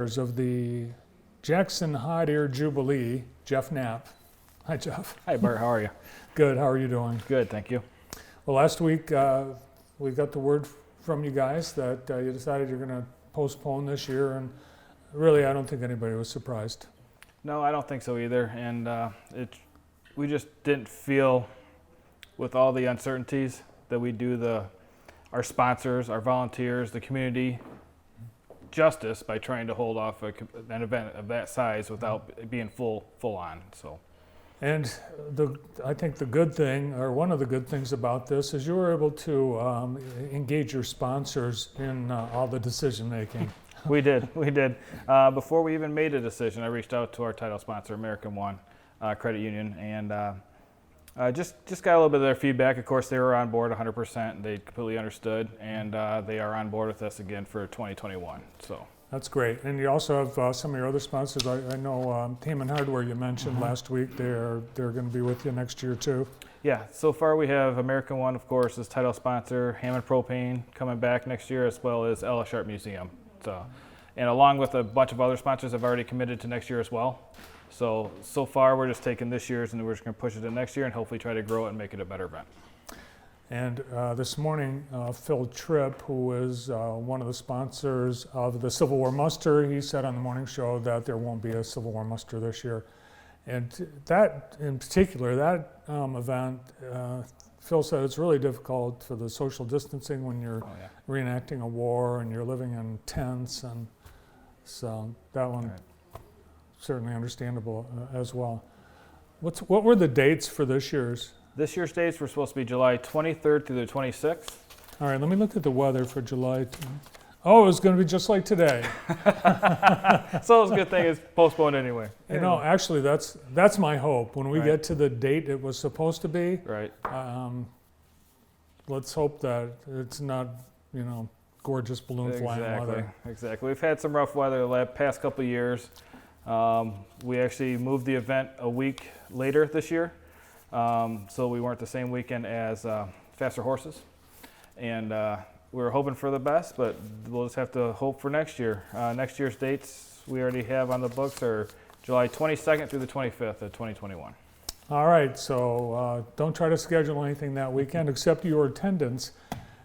of the Jackson Hot Air Jubilee, Jeff Knapp. Hi, Jeff. Hi, Bart. How are you? Good. How are you doing? Good, thank you. Well, last week we got the word from you guys that you decided you're going to postpone this year, and really, I don't think anybody was surprised. No, I don't think so either. And we just didn't feel, with all the uncertainties, that we do our sponsors, our volunteers, the community justice by trying to hold off an event of that size without being full on. So. And I think the good thing, or one of the good things about this, is you were able to engage your sponsors in all the decision making. We did. Before we even made a decision, I reached out to our title sponsor, American One Credit Union, and just got a little bit of their feedback. Of course, they were on board 100%. They completely understood, and they are on board with us again for 2021. So. That's great. And you also have some of your other sponsors. I know Hammond Hardware you mentioned last week. They're going to be with you next year too. Yeah, so far we have American One, of course, as title sponsor, Hammond Propane coming back next year, as well as Ella Sharp Museum. So, and along with a bunch of other sponsors have already committed to next year as well. So far we're just taking this year's and we're just going to push it to next year and hopefully try to grow it and make it a better event. And this morning, Phil Tripp, who is one of the sponsors of the Civil War Muster, he said on the morning show that there won't be a Civil War Muster this year. And that, in particular, that event, Phil said it's really difficult for the social distancing when you're reenacting a war and you're living in tents, and so that one certainly understandable as well. What were the dates for this year's? This year's dates were supposed to be July 23rd through the 26th. All right, let me look at the weather for July. Oh, it was going to be just like today. So it's a good thing it's postponed anyway. You know, actually, that's my hope. When we get to the date it was supposed to be, let's hope that it's not, gorgeous balloon flying weather. Exactly. We've had some rough weather the past couple of years. We actually moved the event a week later this year. So we weren't the same weekend as Faster Horses. And we were hoping for the best, but we'll just have to hope for next year. Next year's dates we already have on the books are July 22nd through the 25th of 2021. All right, so don't try to schedule anything that weekend except your attendance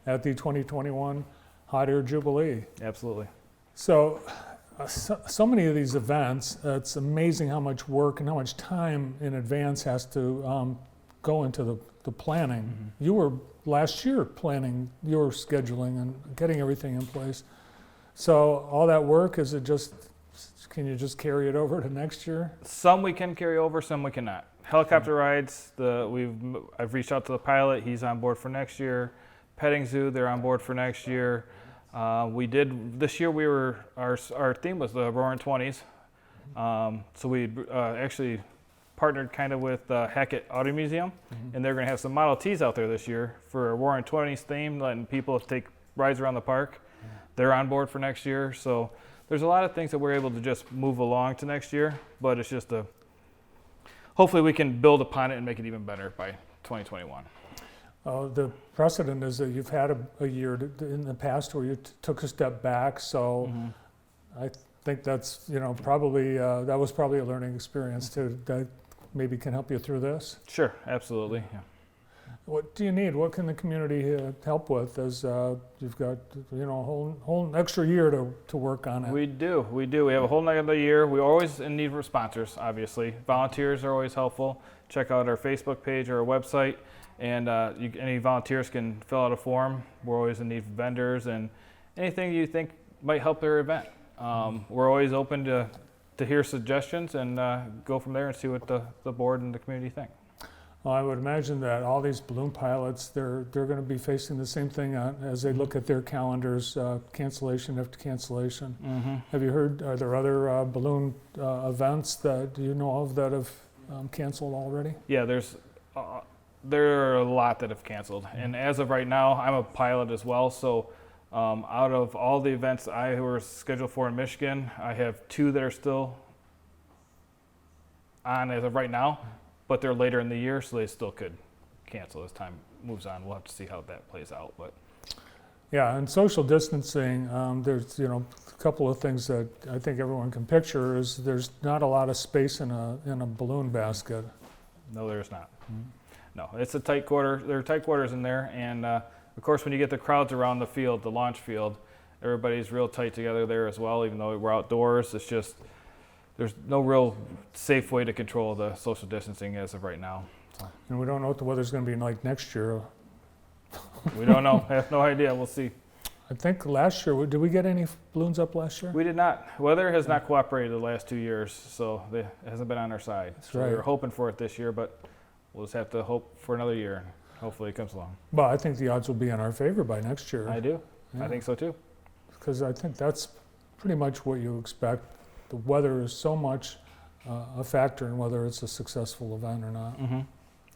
at the 2021 Hot Air Jubilee. Absolutely. So many of these events, it's amazing how much work and how much time in advance has to go into the planning. Mm-hmm. You were last year planning your scheduling and getting everything in place. So all that work, can you just carry it over to next year? Some we can carry over, some we cannot. Helicopter rides, I've reached out to the pilot, he's on board for next year. Petting zoo, they're on board for next year. This year our theme was the Roaring 20s. So we actually partnered kind of with Hackett Auto Museum, and they're going to have some Model Ts out there this year for a Roaring 20s theme, letting people take rides around the park. They're on board for next year. So there's a lot of things that we're able to just move along to next year, but it's just hopefully we can build upon it and make it even better by 2021. The precedent is that you've had a year in the past where you took a step back, so I think that's probably that was probably a learning experience too. That maybe can help you through this. Sure, absolutely. Yeah. What do you need? What can the community help with? As you've got a whole extra year to work on it. We do. We have a whole another year. We're always in need of sponsors. Obviously, volunteers are always helpful. Check out our Facebook page or our website. And any volunteers can fill out a form. We're always in need of vendors and anything you think might help their event. We're always open to hear suggestions and go from there and see what the board and the community think. Well, I would imagine that all these balloon pilots, they're going to be facing the same thing as they look at their calendars, cancellation after cancellation. Have you heard, are there other balloon events that you know of that have canceled already? Yeah, there are a lot that have canceled. And as of right now, I'm a pilot as well. So out of all the events I were scheduled for in Michigan, I have 2 that are still on as of right now, but they're later in the year, so they still could cancel as time moves on. We'll have to see how that plays out. But Yeah, and social distancing, there's, a couple of things that I think everyone can picture is there's not a lot of space in a balloon basket. No, there's not. No, it's a tight quarter. There are tight quarters in there, and of course, when you get the crowds around the field, the launch field, everybody's real tight together there as well. Even though we're outdoors, it's just there's no real safe way to control the social distancing as of right now. So. And we don't know what the weather's going to be like next year. We don't know. I have no idea. We'll see. I think last year, did we get any balloons up last year? We did not. Weather has not cooperated the last 2 years, so it hasn't been on our side. That's so right. We were hoping for it this year, but we'll just have to hope for another year. Hopefully it comes along. Well, I think the odds will be in our favor by next year. I do. Yeah. I think so too. Because I think that's pretty much what you expect. The weather is so much a factor in whether it's a successful event or not. Mm-hmm.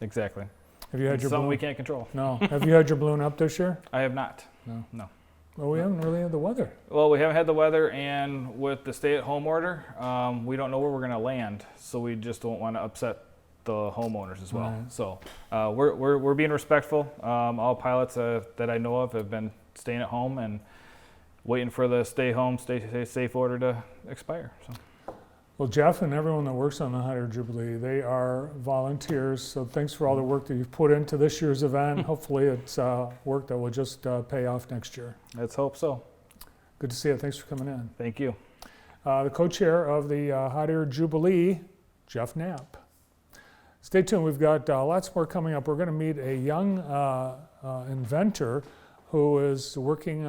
Exactly. Have you had It's your something balloon? we can't control. No. Have you had your balloon up this year? I have not. No. Well, we haven't really had the weather. Well, we haven't had the weather, and with the stay-at-home order, we don't know where we're going to land, so we just don't want to upset the homeowners as well. Right. So we're being respectful. All pilots that I know of have been staying at home and waiting for the stay home, stay safe order to expire. So. Well, Jeff and everyone that works on the Hot Air Jubilee, they are volunteers. So thanks for all the work that you've put into this year's event. Hopefully it's work that will just pay off next year. Let's hope so. Good to see you. Thanks for coming in. Thank you. The co-chair of the Hot Air Jubilee, Jeff Knapp. Stay tuned. We've got lots more coming up. We're going to meet a young inventor who is working on